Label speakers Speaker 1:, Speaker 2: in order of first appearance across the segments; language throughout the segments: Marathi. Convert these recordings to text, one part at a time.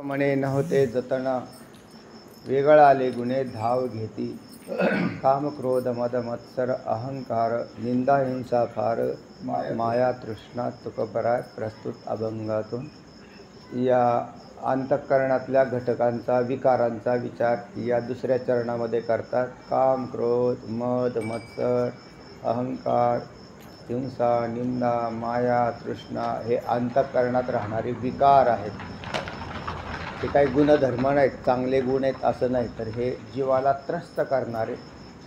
Speaker 1: म्हणे नव्हते जतन वेगळाले गुणे धाव घेती काम क्रोध मद मत्सर अहंकार निंदा हिंसा फार माया तृष्णा तुकबराय प्रस्तुत अभंगातून या अंतःकरणातल्या घटकांचा विकारांचा विचार या दुसऱ्या चरणामध्ये करतात. काम क्रोध मद मत्सर अहंकार हिंसा निंदा माया तृष्णा हे अंतःकरणात राहणारे विकार आहेत. हे काही गुणधर्म नाहीत, चांगले गुण आहेत असं नाही, तर हे जीवाला त्रस्त करणारे,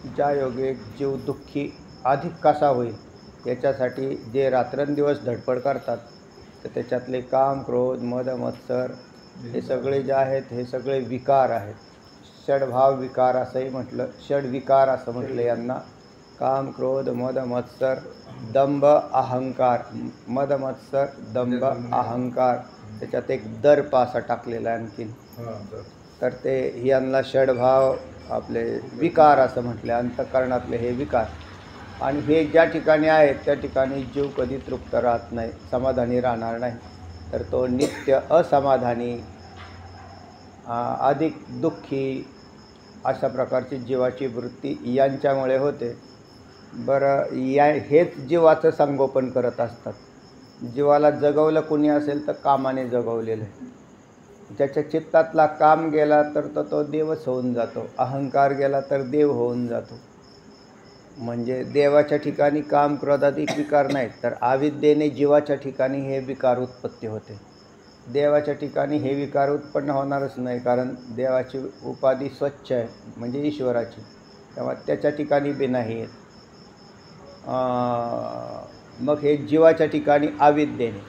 Speaker 1: ज्या योगे जीव दुःखी अधिक कसा होईल याच्यासाठी जे रात्रंदिवस धडपड करतात. तर त्याच्यातले काम क्रोध मद मत्सर हे सगळे जे आहेत हे सगळे विकार आहेत. षडभाव विकार असंही म्हटलं, षडविकार असं म्हटलं यांना. काम क्रोध मद मत्सर दंभ अहंकार, मद मत्सर दंभ अहंकार, त्याच्यात एक दर्प असा टाकलेला आहे आणखीन. तर ते यांना षडभाव आपले विकार असं म्हटले, अंतःकरणातले हे विकार. आणि हे ज्या ठिकाणी आहेत त्या ठिकाणी जीव कधी तृप्त राहत नाही, समाधानी राहणार नाही. तर तो नित्य असमाधानी अधिक दुःखी अशा प्रकारची जीवाची वृत्ती यांच्यामुळे होते. बरं, हेच जीवाचं संगोपन करत असतात. जीवाला जगवलं कोणी असेल तर कामाने जगवलेलं आहे. ज्याच्या चित्तातला काम गेला तर तो देवच होऊन जातो, अहंकार गेला तर देव होऊन जातो. म्हणजे देवाच्या ठिकाणी काम क्रोधाधिक विकार नाहीत, तर अविद्येने जीवाच्या ठिकाणी हे विकार उत्पत्ती होते. देवाच्या ठिकाणी हे विकार उत्पन्न होणारच नाही, कारण देवाची उपाधी स्वच्छ आहे म्हणजे ईश्वराची, तेव्हा त्याच्या ठिकाणी बी नाही आहेत. मग हे जीवाच्या ठिकाणी अविद्येने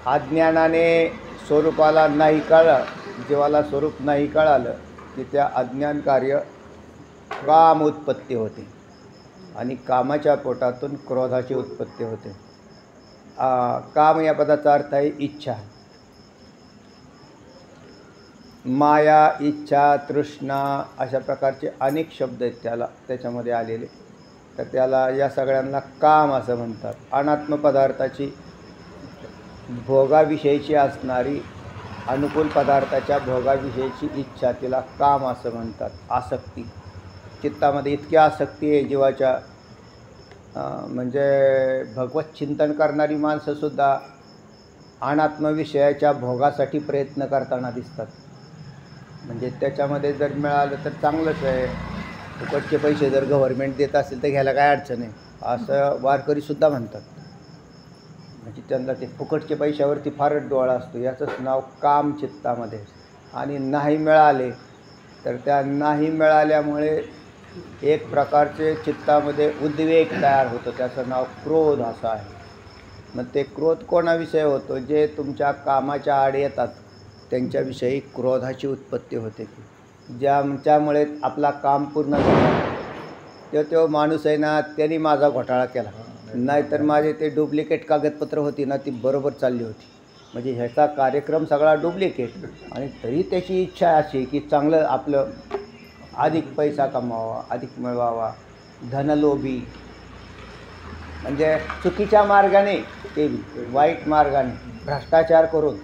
Speaker 1: अज्ञानाने स्वरूपाला नाही कळलं, जीवाला स्वरूप नाही कळालं की त्या अज्ञान कार्य काम उत्पत्ती होते आणि कामाच्या पोटातून क्रोधाची उत्पत्ती होते. काम या पदाचा अर्थ आहे इच्छा. माया इच्छा तृष्णा अशा प्रकारचे अनेक शब्द आहेत त्याच्यामध्ये आलेले. तर त्याला या सगळ्यांना काम असं म्हणतात. अनात्म पदार्थाची भोगाविषयीची असणारी अनुकूल पदार्थाच्या भोगाविषयीची इच्छा तिला काम असं म्हणतात. आसक्ती, चित्तामध्ये इतकी आसक्ती आहे जीवाच्या, म्हणजे भगवत चिंतन करणारी माणसंसुद्धा अनात्म विषयाच्या भोगासाठी प्रयत्न करताना दिसतात. म्हणजे त्याच्यामध्ये जर मिळालं तर चांगलंच आहे, फुकटचे पैसे जर गव्हर्नमेंट देत असेल तर घ्यायला काय अडचण आहे असं वारकरीसुद्धा म्हणतात. म्हणजे त्यांना ते फुकटचे पैशावरती फारच डोळा असतो. याचंच नाव काम चित्तामध्ये. आणि नाही मिळाले तर त्या नाही मिळाल्यामुळे एक प्रकारचे चित्तामध्ये उद्वेग तयार होतो, त्याचं नाव क्रोध असं आहे. मग ते क्रोध कोणाविषयी होतो? जे तुमच्या कामाच्या आड येतात त्यांच्याविषयी क्रोधाची उत्पत्ती होते. ज्यामुळे आपला काम पूर्ण झाला तो माणूस आहे ना, त्यांनी माझा घोटाळा केला, नाहीतर माझे ते डुप्लिकेट कागदपत्र होती ना ती बरोबर चालली होती. म्हणजे ह्याचा कार्यक्रम सगळा डुप्लिकेट, आणि तरी त्याची इच्छा अशी की चांगलं आपलं अधिक पैसा कमावा, अधिक मिळवावा. धनलोभी म्हणजे चुकीच्या मार्गाने, ते वाईट मार्गाने भ्रष्टाचार करून,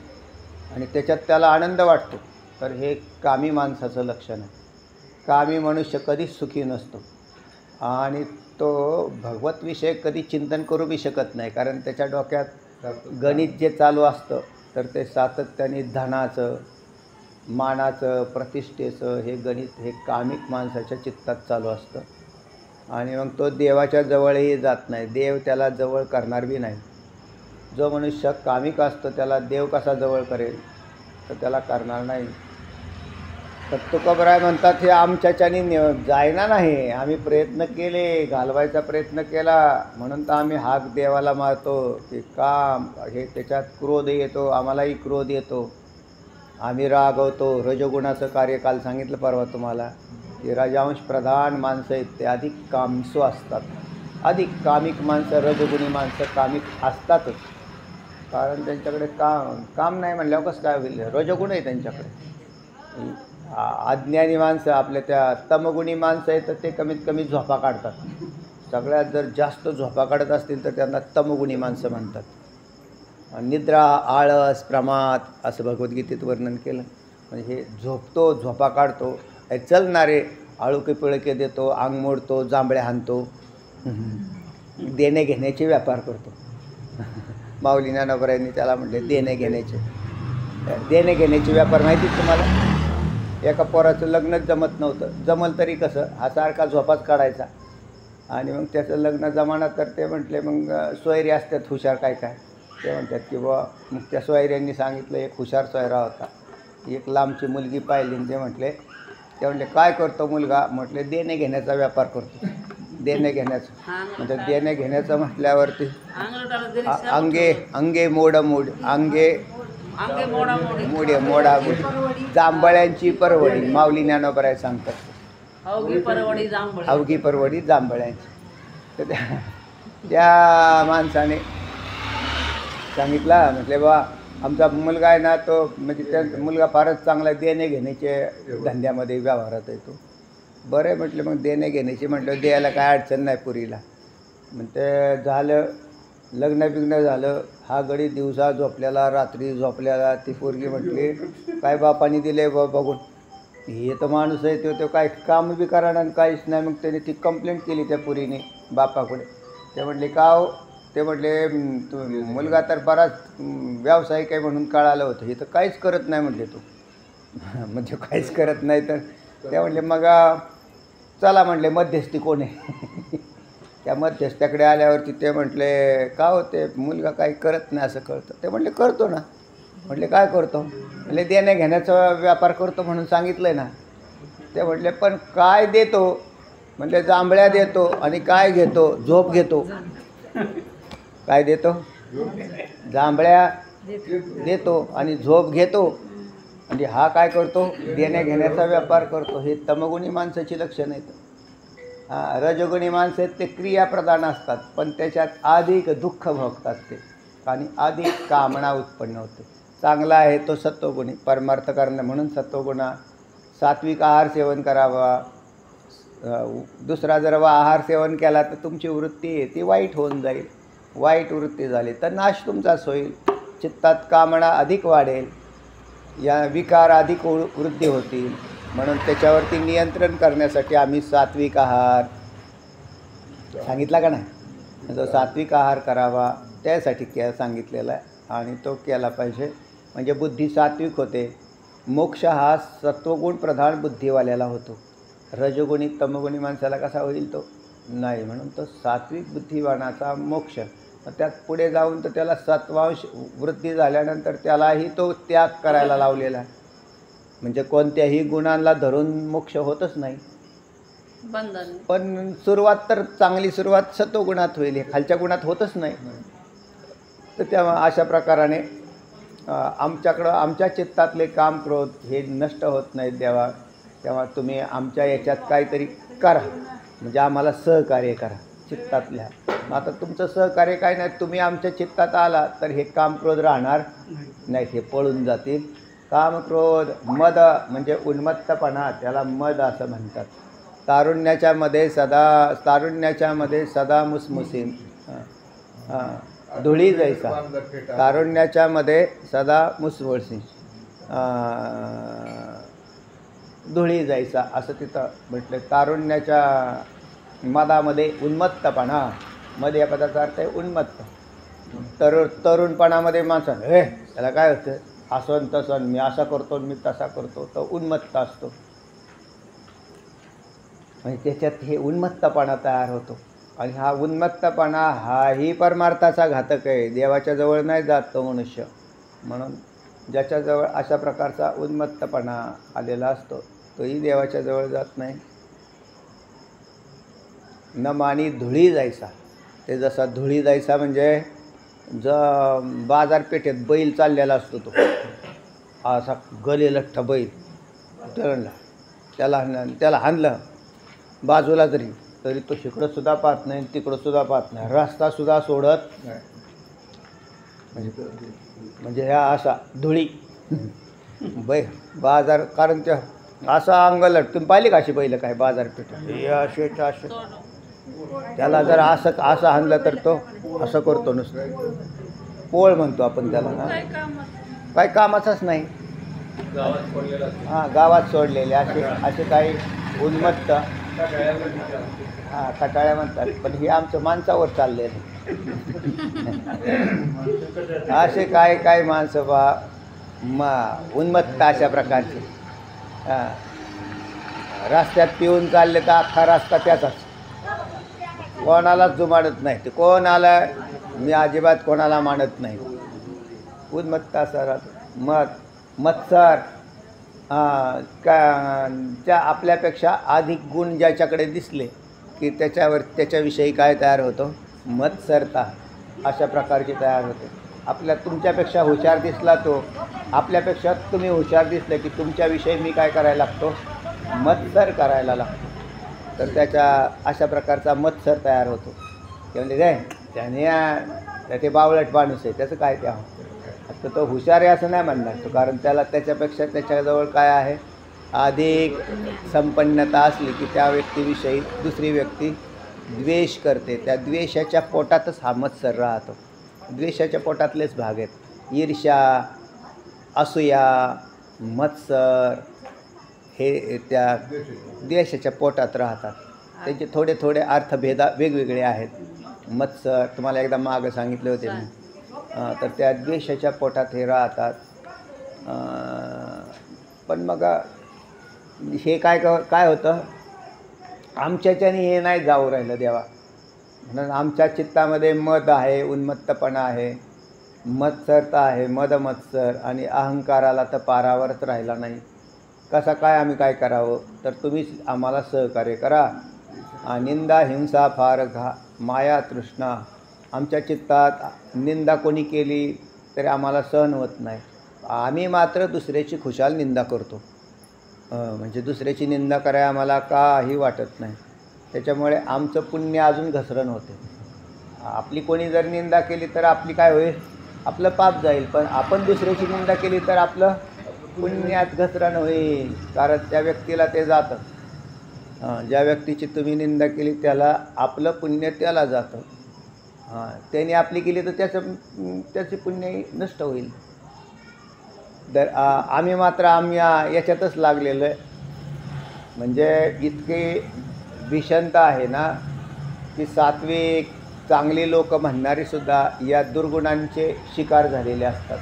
Speaker 1: आणि त्याच्यात त्याला आनंद वाटतो. तर हे कामी माणसाचं लक्षण आहे. कामी मनुष्य कधीच सुखी नसतो आणि तो भगवत विषय कधी चिंतन करू बी शकत नाही, कारण त्याच्या डोक्यात गणित जे चालू असतं तर ते सातत्याने धनाचं मानाचं प्रतिष्ठेचं हे गणित हे कामिक माणसाच्या चित्तात चालू असतं. आणि मग तो देवाच्या जवळही जात नाही, देव त्याला जवळ करणार बी नाही. जो मनुष्य कामिक असतो त्याला देव कसा जवळ करेल? तर त्याला करणार नाही. तर तुकोबराय म्हणतात हे आमच्याच्याने जायना नाही, आम्ही प्रयत्न केले, घालवायचा प्रयत्न केला, म्हणून तर आम्ही हाक देवाला मारतो की काम हे त्याच्यात क्रोध येतो, आम्हालाही क्रोध येतो, आम्ही रागवतो. रजोगुणाचं कार्य काल सांगितलं परवा तुम्हाला की राजांश प्रधान माणसं आहेत ते अधिक कामसू असतात. अधिक कामिक माणसं, रजोगुणी माणसं कामिक असतातच, कारण त्यांच्याकडे काम नाही म्हणल्यावर कसं काय होईल? रजोगुण आहे त्यांच्याकडे. अज्ञानी माणसं आपल्या त्या तमगुणी माणसं आहेत तर ते कमीत कमी झोपा काढतात. सगळ्यात जर जास्त झोपा काढत असतील तर त्यांना तमगुणी माणसं म्हणतात. निद्रा, आळस, प्रमाद असं भगवद्गीतेत वर्णन केलं. म्हणजे हे झोपतो, झोपा काढतो, चलणारे आळुके पिळके देतो, अंग मोडतो, जांभळ्या हाणतो, देणे घेण्याचे व्यापार करतो. माऊली ज्ञानोबरायांनी त्याला म्हटले देणे घेण्याचे व्यापार. माहिती तुम्हाला, एका पोराचं लग्नच जमत नव्हतं. जमल तरी कसं, हा सारखा झोपाच काढायचा. आणि मग त्याचं लग्न जमाना तर ते म्हटले मग सोयरी असतात हुशार काय काय, ते म्हणतात की बुवा, मग त्या सोयऱ्यांनी सांगितलं एक हुशार सोयरा होता, एक लांबची मुलगी पाहिली. ते म्हटले काय करतो मुलगा, म्हटले देणे घेण्याचा व्यापार करतो. देणे घेण्याचं म्हणजे देणे घेण्याचं म्हटल्यावरती अंगे मोडामोड, मोडामोडी, जांभळ्यांची परवडी. माऊली ज्ञानोबराय सांगतात अवघी परवडी जांभळ्यांची. तर त्या माणसाने सांगितला, म्हटले बा आमचा मुलगा आहे ना, तो म्हणजे त्या मुलगा फारच चांगला देणे घेण्याचे धंद्यामध्ये व्यवहारात येतो. बरं म्हटलं मग देणे घेण्याची म्हटलं द्यायला काय अडचण नाही पुरीला. म्हणते झालं लग्न झालं. हा गडी दिवसा झोपल्याला, रात्री झोपल्याला. ती पोरगी म्हटली काय बापानी दिले बघून, हे तर माणूस आहे तो काय काम बी करायला आणि काहीच नाही. मग त्याने ती कंप्लेंट केली त्या पुरीने बापाकडे. ते म्हटले का हो, ते म्हटले मुलगा तर बराच व्यावसायिक आहे म्हणून कळालं होतं, हे तर काहीच करत नाही म्हटले तू. म्हणजे काहीच करत नाही तर ते म्हटले मग चला म्हटले मध्यस्थी कोण आहे. त्या मध्यस्थाकडे आल्यावरती ते म्हटले का होते मुलगा काही करत नाही असं कळतं. ते म्हटले करतो ना. म्हटले काय करतो, म्हटले देण्या घेण्याचा व्यापार करतो म्हणून सांगितलं ना. ते म्हटले पण काय देतो, म्हटले जांभळ्या देतो आणि काय घेतो, झोप घेतो. काय देतो, जांभळ्या देतो आणि झोप घेतो. म्हणजे हा काय करतो, देण्या घेण्याचा व्यापार करतो. हे तमगुणी माणसाची लक्षणं आहेत. रजोगुणी माणसं आहेत ते क्रियाप्रधान असतात, पण त्याच्यात अधिक दुःख भोगतात ते, आणि अधिक कामना उत्पन्न होते. चांगला आहे तो सत्वगुणी परमार्थ करणं म्हणून सत्वगुणा. सात्विक आहार सेवन करावा. दुसरा जर आहार सेवन केला तर तुमची वृत्ती आहे ती वाईट होऊन जाईल. वाईट वृत्ती झाली तर नाश तुमचाच होईल. चित्तात कामना अधिक वाढेल, या विकार अधिक वृद्धी होतील. म्हणून त्याच्यावरती नियंत्रण करण्यासाठी आम्ही सात्विक आहार सांगितला का नाही, जो सात्विक आहार करावा त्यासाठी सांगितलेला आहे. आणि तो केला पाहिजे म्हणजे बुद्धी सात्विक होते. मोक्ष हा सत्वगुण प्रधान बुद्धीवाल्याला होतो. रजोगुणी तमगुणी माणसाला कसा होईल तो नाही. म्हणून तो सात्विक बुद्धिवानाचा मोक्ष. त्यात पुढे जाऊन तर त्याला सत्वांश वृद्धी झाल्यानंतर त्यालाही तो त्याग करायला लावलेला आहे. म्हणजे कोणत्याही गुणांना धरून मोक्ष होतच नाही. पण सुरुवात तर चांगली सुरुवात सत्वगुणात होईल, खालच्या गुणात होतच नाही. तर तेव्हा अशा प्रकाराने आमच्याकडं आमच्या चित्तातले काम क्रोध हे नष्ट होत नाहीत देवा. तेव्हा तुम्ही आमच्या याच्यात काहीतरी करा, म्हणजे आम्हाला सहकार्य करा चित्तातल्या. आता तुमचं सहकार्य काय नाही, तुम्ही आमच्या चित्तात आला तर हे काम क्रोध राहणार नाहीत, हे पळून जातील. काम क्रोध मद म्हणजे उन्मत्तपणा, त्याला मद असं म्हणतात. तारुण्याच्या मध्ये सदा मुसमुसीन धुळी जैसा. तारुण्याच्या मध्ये सदा मुसमुसीन धुळी जायचा असं तिथं म्हटलं. तारुण्याच्या मदामध्ये उन्मत्तपणा, मध्ये या पदाचा अर्थ आहे उन्मत्त. तरुणपणामध्ये माणसं हे त्याला काय होतं, असं तसं मी असा करतो मी तसा करतो, तो उन्मत्त असतो. म्हणजे त्याच्यात हे उन्मत्तपणा तयार होतो. आणि हा उन्मत्तपणा हाही परमार्थाचा घातक आहे. देवाच्या जवळ नाही जात तो मनुष्य. म्हणून ज्याच्याजवळ अशा प्रकारचा उन्मत्तपणा आलेला असतो तोही देवाच्या जवळ जात नाही. न मानी धुळी जायचा. ते जसा धुळी जायचा म्हणजे बाजारपेठेत बैल चाललेला असतो, तो असा गलेलठ्ठ बैल त्याला हाणलं बाजूला तरी तो इकडंसुद्धा पाहत नाही तिकडंसुद्धा पाहत नाही, रस्तासुद्धा सोडत म्हणजे ह्या असा धुळी बाजार. कारण त्या असा अंगलट तुम्ही पाहिली का अशी बैल काय बाजारपेठ असे त्याला जर असं हाणलं तर तो असं करतो नुसतं. पोळ म्हणतो आपण त्याला ना, काही कामाचंच नाही. हां, गावात सोडलेले असे असे काही उन्मत्त, हां, कटाळ्या म्हणतात, पण हे आमचं माणसावर चाललेलं. असे काय काय माणसं उन्मत्त अशा प्रकारचे. हां, रस्त्यात पिऊन चालले तर अख्खा रस्ता त्याचाच, कोणालाच जुमाडत नाही. ते कोण आलं मी अजिबात कोणाला मानत नाही. उन्मत्त असा राहतो. मत्सर, त्या आपल्यापेक्षा अधिक गुण ज्याच्याकडे दिसले की त्याच्याविषयी काय तयार होतो, मत्सरता अशा प्रकारची तयार होते. तुमच्यापेक्षा हुशार दिसला तो, आपल्यापेक्षा तुम्ही हुशार दिसले की तुमच्याविषयी मी काय करायला लागतो, मत्सर करायला लागतो. तर अशा प्रकारचा मत्सर तयार होतो. ते म्हणजे काय त्याने ते बावळट माणूस आहे, त्याचं काय त्या आता तो हुशार आहे असं नाही म्हणणार तो, कारण त्याच्यापेक्षा त्याच्याजवळ काय आहे, अधिक संपन्नता असली की त्या व्यक्तीविषयी दुसरी व्यक्ती द्वेष करते. त्या द्वेषाच्या पोटातच हा मत्सर राहतो. द्वेषाच्या पोटातलेच भाग आहेत ईर्ष्या, असूया, मत्सर, हे त्या द्वेषाच्या पोटात राहतात. त्याचे थोडे थोडे अर्थभेद वेगवेगळे आहेत. मत्सर तुम्हाला एकदा मागं सांगितले होते मी. तर त्या द्वेषाच्या पोटात हे राहतात. पण मग हे काय होतं, आमच्याच्याने हे नाही जाऊ राहिलं देवा. म्हणून आमच्या चित्तामध्ये मद आहे, उन्मत्तपणा आहे, मत्सरता आहे, मत्सर, आणि अहंकाराला तर पारावरच राहिला नाही. कसा काय आम्ही काय करावं, तर तुम्हीच आम्हाला सहकार्य करा. निंदा, हिंसा, फार माया, तृष्णा. आमच्या चित्तात निंदा कोणी केली तरी आम्हाला सहन होत नाही. आम्ही मात्र दुसऱ्याची खुशाल निंदा करतो. म्हणजे दुसऱ्याची निंदा करायला आम्हाला काही वाटत नाही. त्याच्यामुळे आमचं पुण्य अजून घसरण होते. आपली कोणी जर निंदा केली तर आपली काय होईल, आपलं पाप जाईल. पण आपण दुसऱ्याची निंदा केली तर आपलं पुण्यात घसरण होईल, कारण त्या व्यक्तीला ते जातं. ज्या व्यक्तीची तुम्ही निंदा केली त्याला आपलं पुण्य त्याला जातं. त्याने आपली केली तर त्याचे पुण्य नष्ट होईल. तर आम्ही मात्र याच्यातच लागलेलं आहे. म्हणजे इतकी भीषणता आहे ना की सात्विक चांगली लोक म्हणणारीसुद्धा या दुर्गुणांचे शिकार झालेले असतात.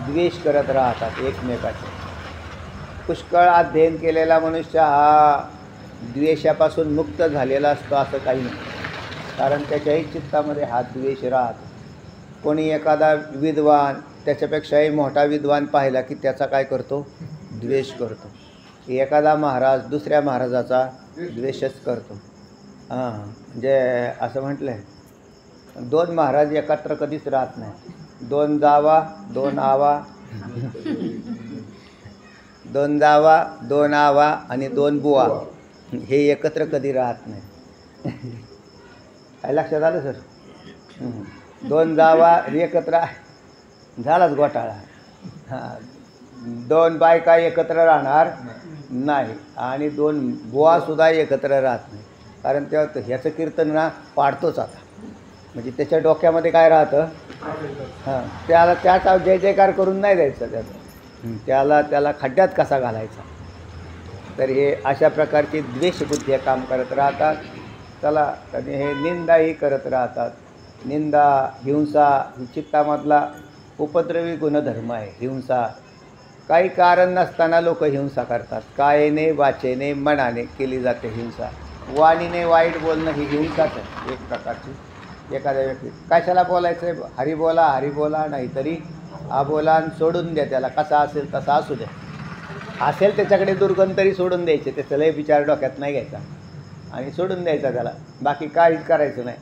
Speaker 1: द्वेष करत राहतात एकमेकाचे. पुष्कळ अध्ययन केलेला मनुष्य हा द्वेषापासून मुक्त झालेला असतो असं काही नाही, कारण त्याच्याही चित्तामध्ये हा द्वेष राहतो. कोणी एखादा विद्वान त्याच्यापेक्षाही मोठा विद्वान पाहिला की त्याचा काय करतो, द्वेष करतो. एखादा महाराज दुसऱ्या महाराजाचा द्वेषच करतो. म्हणजे असं म्हटलं आहे, 2 महाराज एकत्र कधीच राहत नाही. 2 जावा 2 आवा, 2 जावा 2 आवा आणि 2 बुवा, हे एकत्र कधी राहत नाही. काय लक्षात आलं सर? 2 जावा एकत्र झालाच घोटाळा. 2 बायका एकत्र राहणार नाही आणि 2 बुवासुद्धा एकत्र राहत नाही, कारण तेव्हा ह्याचं कीर्तन ना पाडतोच आता. म्हणजे त्याच्या डोक्यामध्ये काय राहतं, त्याला त्याचा जय जयकार करून नाही द्यायचं, त्याला खड्ड्यात कसा घालायचा. तर हे अशा प्रकारची द्वेषबुद्धी काम करत राहतात. चला, आणि हे निंदाही करत राहतात. निंदा, हिंसा ही चित्तामधला उपद्रवी गुणधर्म आहे. हिंसा काही कारण नसताना लोक हिंसा करतात. कायेने, वाचेने, मनाने केली जाते हिंसा. वाणीने वाईट बोलणं ही हिंसाच आहे एक प्रकारची. एखाद्या व्यक्ती कशाला बोलायचं आहे, हरी बोला, हरी बोला, नाहीतरी बोला आणि सोडून द्या त्याला. कसा असेल तसा असू द्या. असेल त्याच्याकडे दुर्गंध तरी सोडून द्यायचे, त्याचं विचार डोक्यात नाही घ्यायचा आणि सोडून द्यायचा त्याला. बाकी काहीच करायचं नाही,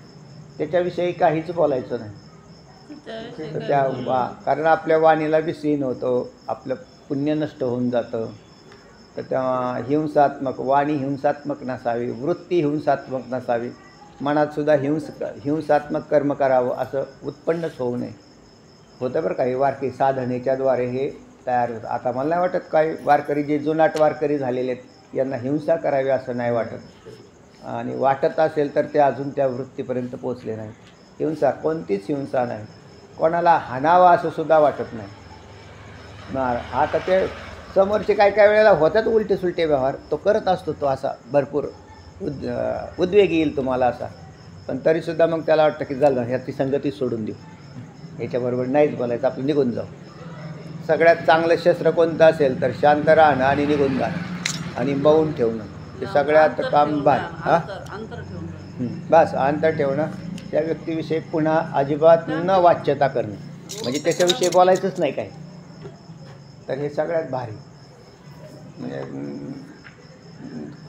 Speaker 1: त्याच्याविषयी काहीच बोलायचं नाही. तर कारण आपल्या वाणीला विसीन होतो, आपलं पुण्य नष्ट होऊन जातं. तर तेव्हा हिंसात्मक वाणी हिंसात्मक नसावी, वृत्ती हिंसात्मक नसावी. मनातसुद्धा हिंसात्मक कर्म करावं असं उत्पन्नच होऊ नये. होतं बरं काही वारकरी साधनेच्याद्वारे हे तयार होतं. आता मला नाही वाटत काही वारकरी जे जुनाट वारकरी झालेले आहेत यांना हिंसा करावी असं नाही वाटत, आणि वाटत असेल तर ते अजून त्या वृत्तीपर्यंत पोचले नाही. हिंसा कोणतीच हिंसा नाही. कोणाला हाणावा असं सुद्धा वाटत नाही. आता ते समोरचे काय काय वेळेला होतात उलटे सुलटे व्यवहार, तो करत असतो, तो असा भरपूर उद्वेग येईल तुम्हाला असा, पण तरीसुद्धा मग त्याला वाटतं की झालं ह्याची संगती सोडून देऊ, याच्याबरोबर नाहीच बोलायचं, आपलं निघून जाऊ. सगळ्यात चांगलं शस्त्र कोणतं असेल तर शांत राहणं आणि निघून जाणं आणि मौन ठेवणं, हे सगळ्यात काम हां बस अंतर ठेवणं. त्या व्यक्तीविषयी पुन्हा अजिबात न वाच्यता करणे, म्हणजे त्याच्याविषयी बोलायचंच नाही काय, तर हे सगळ्यात भारी. म्हणजे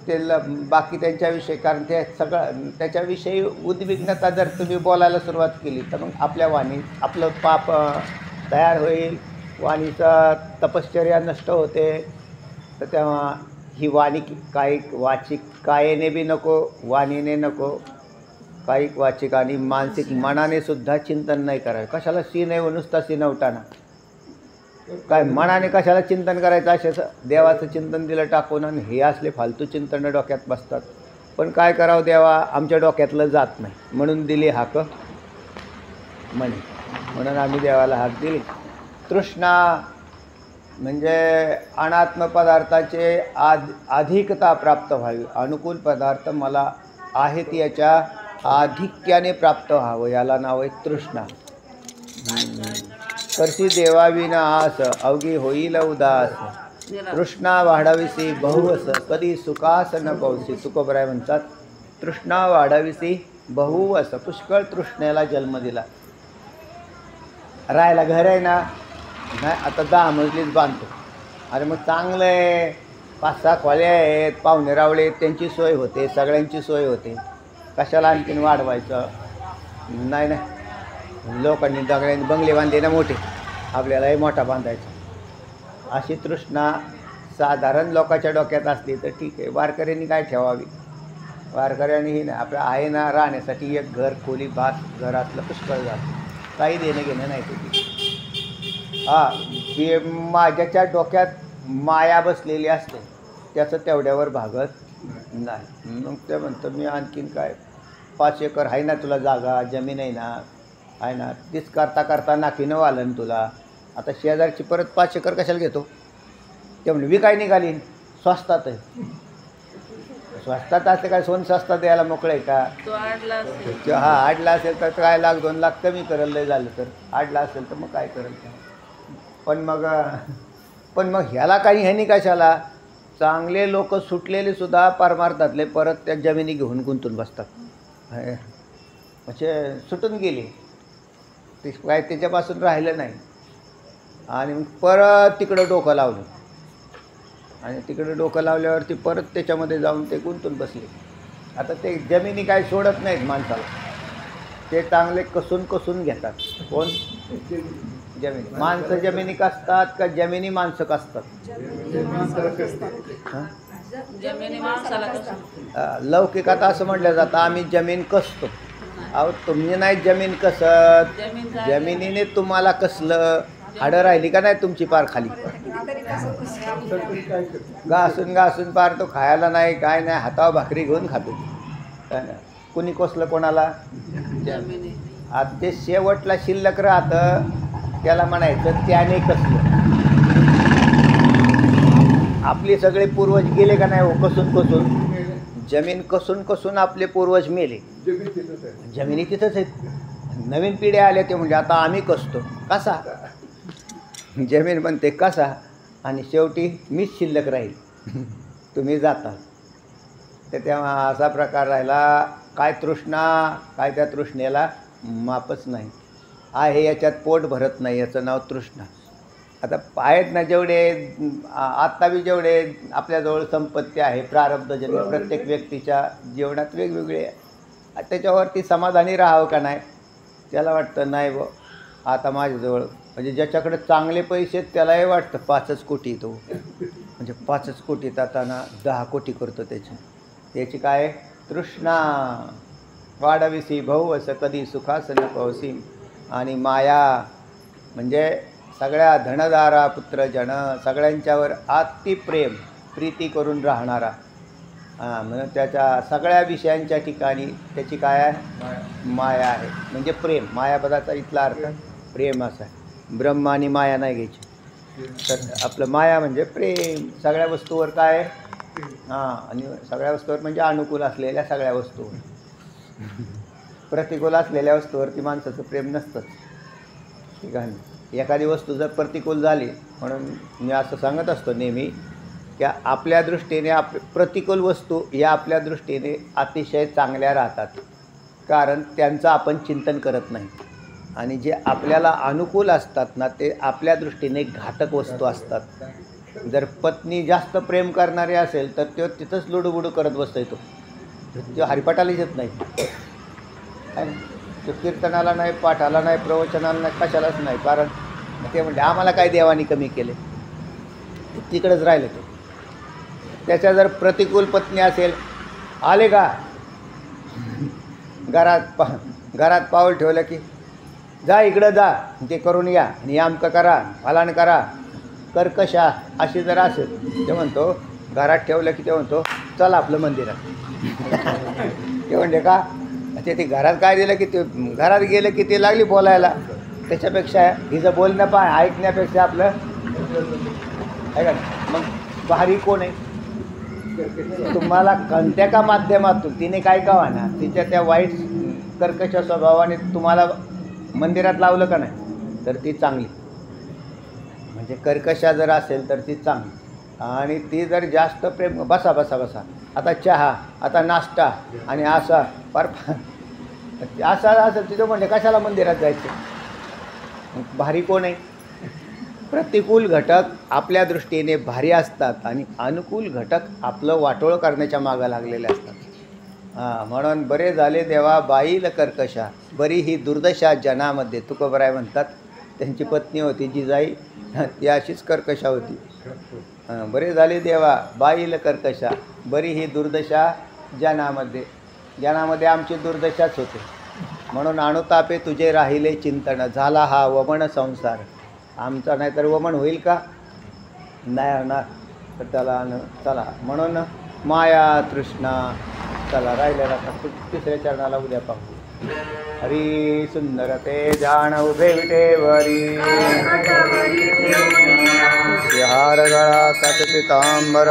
Speaker 1: त्याला बाकी त्यांच्याविषयी, कारण ते सगळं त्याच्याविषयी उद्विग्नता जर तुम्ही बोलायला सुरुवात केली तर मग आपल्या वाणी आपलं पाप तयार होईल, वाणीचा तपश्चर्या नष्ट होते. तर तेव्हा ही वाणी कायिक वाचिक कायेने बी नको, वाणीने नको, कायिक वाचिक आणि मानसिक मनाने सुद्धा चिंतन नाही करायचं. कशाला सीन आहे नुसता सीन उठाना, काय मनाने कशाला चिंतन करायचं, असे देवाचं चिंतन दिलं टाकून, आणि हे असले फालतू चिंतनं डोक्यात बसतात. पण काय करावं, देवा आमच्या डोक्यातलं जात नाही म्हणून दिली हाक म्हणे, म्हणून आम्ही देवाला हाक दिली. तृष्णा म्हणजे अनात्म पदार्थाचे अधिकता प्राप्त व्हावी, अनुकूल पदार्थ मला आहेत याच्या आधिक्याने प्राप्त व्हावं, याला नाव आहे तृष्णा. करसी देवाविना आस अवघी होईल उदास, तृष्णा वाढाविसी बहुवस कधी सुखास न पौसी. तुकोबराय म्हणतात तृष्णा वाढाविसी बहुवस, पुष्कळ तृष्णेला जन्म दिला. राहायला घर आहे ना, नाही आता 10 मजलीच बांधतो, अरे मग चांगलं आहे, 5-6 खोल्या आहेत, पाहुणे रावळे त्यांची सोय होते, सगळ्यांची सोय होते, कशाला आणखीन वाढवायचं. नाही नाही, लोकांनी दगड्यांनी बंगले बांधले ना मोठे, आपल्यालाही मोठा बांधायचा. अशी तृष्णा साधारण लोकांच्या डोक्यात असली तर ठीक आहे. वारकऱ्यांनी काय ठेवावी, वारकऱ्यांनीही नाही, आपलं आहे ना राहण्यासाठी एक घर, खोली, भात घर असलं पुष्कळ झालं, काही देणं घेणं नाही त्याची. माझ्याच्या डोक्यात माया बसलेली असते, त्याचं तेवढ्यावर भागत नाही. मग ते म्हणतं मी आणखीन काय, 5 एकर आहे ना तुला जागा, जमीन आहे ना, आहे ना, तीच करता करता नाकीनं वालन तुला, आता शेजारची परत 5 एकर कशाला घेतो. ते म्हणजे विकाय निघाली, स्वस्तात आहे, स्वस्तात असते काय, सोन स्वस्तात द्यायला मोकळे का. हा आडला असेल तर काय 1-2 लाख कमी करेल, लय झालं तर. आडला असेल तर मग काय करेल. पण मग ह्याला काही ह्यानी कशाला. चांगले लोक सुटलेले सुद्धा परमार्थातले परत त्या जमिनी घेऊन गुंतून बसतात, म्हणजे सुटून गेले ते काय, त्याच्यापासून राहिलं नाही, आणि मग परत तिकडं डोकं लावलं, आणि तिकडं डोकं लावल्यावरती परत त्याच्यामध्ये जाऊन ते गुंतून बसले. आता ते जमिनी काय सोडत नाहीत माणसाला, ते चांगले कसून कसून घेतात. कोण, जमिनी. माणसं जमिनी कसतात का जमिनी माणसं कसतात. लौकिकात असं म्हटलं जातं आम्ही जमीन कसतो. अहो तुम्ही नाही जमीन कसत, जमिनीने तुम्हाला कसलं. हाडं राहिली का नाही तुमची पार खाली, घासून घासून पार तो खायला नाही काय नाही, हातावर भाकरी घेऊन खातो. कुणी कसलं कोणाला. आता ते शेवटला शिल्लक राहतं त्याला म्हणायचं त्याने कसलं. आपले सगळे पूर्वज गेले का नाही हो कसून कसून, जमीन कसून कसून आपले पूर्वज मेले, जमिनी तिथंच आहेत. नवीन पिढ्या आल्या ते म्हणजे आता आम्ही कसतो. कसा, जमीन म्हणते कसा, आणि शेवटी मीच शिल्लक राहील, तुम्ही जाता. तर तेव्हा असा प्रकार राहिला. काय तृष्णा, काय त्या तृष्णेला मापच नाही. आहे याच्यात पोट भरत नाही, याचं नाव तृष्णा. आता आहेत ना जेवढे आत्ता बी जेवढे आपल्याजवळ संपत्ती आहे प्रारब्धजन्य, प्रत्येक व्यक्तीच्या जीवनात वेगवेगळे, त्याच्यावरती समाधानी राहावं का नाही. त्याला वाटतं नाही व आता माझ्याजवळ, म्हणजे ज्याच्याकडे चांगले पैसे आहेत त्यालाही वाटतं 5 कोटी तो, म्हणजे 5 कोटीत आता ना 10 कोटी करतो त्याची काय तृष्णा. वाढविसी बहुवस कधी सुखास न पवसी. आणि माया म्हणजे सगळ्या धनदारा पुत्रजन, सगळ्यांच्यावर अति प्रेम प्रीती करून राहणारा. म्हणून त्याच्या सगळ्या विषयांच्या ठिकाणी त्याची काय आहे, माया आहे, म्हणजे प्रेम. मायापदाचा इथला अर्थ प्रेम असं आहे. ब्रह्म आणि माया नाही घ्यायची. तर आपलं माया म्हणजे प्रेम, सगळ्या वस्तूवर काय आहे? हां, आणि सगळ्या वस्तूवर म्हणजे अनुकूल असलेल्या सगळ्या वस्तूवर. प्रतिकूल असलेल्या वस्तूवरती माणसाचं प्रेम नसतंच. ठीक आहे. एखादी वस्तू जर प्रतिकूल झाली, म्हणून मी असं सांगत असतो नेहमी की आपल्या दृष्टीने प्रतिकूल वस्तू या आपल्या दृष्टीने अतिशय चांगल्या राहतात, कारण त्यांचं आपण चिंतन करत नाही. आणि जे आपल्याला अनुकूल असतात ना, ते आपल्या दृष्टीने घातक वस्तू असतात. जर पत्नी जास्त प्रेम करणारी असेल तर तो तिथंच लुडूबुडू करत बसतो. तो हरिपाठालाच येत नाही, तो कीर्तनाला नाही, पाठाला नाही, प्रवचनाला नाही, कशालाच नाही. कारण ते म्हणजे आम्हाला काय देवानी कमी केले, तिकडंच राहिले. तो त्याच्या जर प्रतिकूल पत्नी असेल, आले का घरात पाऊल ठेवलं की जा इकडं जा, ते करून या, आणि आमकं करा, फलाण करा, कर्कशा अशी जर असेल, ते म्हणतो घरात ठेवलं की ते म्हणतो चला आपलं मंदिरात. ते म्हणते का ते घरात काय दिलं की ते घरात गेलं की ते लागली बोलायला. त्याच्यापेक्षा हिचं बोलणं ऐकण्यापेक्षा आपलं आहे का. मग भारी कोण आहे? तुम्हाला कोणत्या का माध्यमातून तिने काय का ना तिच्या त्या वाईट कर्कश स्वभावाने तुम्हाला मंदिरात लावलं का नाही, तर ती चांगली. म्हणजे कर्कशा जर असेल तर ती चांगली. आणि ती जर जास्त प्रेम, बसा बसा बसा, आता चहा, आता नाश्ता, आणि असा पर असा असेल तिथं म्हणजे कशाला मंदिरात जायचं. भारी कोण आहे? प्रतिकूल घटक आपल्या दृष्टीने भारी असतात आणि अनुकूल घटक आपलं वाटोळ करण्याच्या मागं लागलेले असतात. हां, म्हणून बरे झाले देवा बाईल कर्कशा, बरी ही दुर्दशा जनामध्ये. तुकोबराय म्हणतात त्यांची पत्नी होती जिजाई, ती अशीच कर्कशा होती. बरे झाले देवा बाईल कर्कशा, बरी ही दुर्दशा जनामध्ये. जनामध्ये आमची दुर्दशाच होते. म्हणून अनुतापे तुझे राहिले चिंतन, झाला हा वमन संसार. आमचा नाहीतर वमन होईल का? नाही होणार. तर त्याला चला म्हणून माया तृष्णा. चला राहिलेला तिसऱ्या चरणाला उद्या पाहू. हरी सुंदर ते जाण उभे विटेवरी, हार गळा सात पितांबर.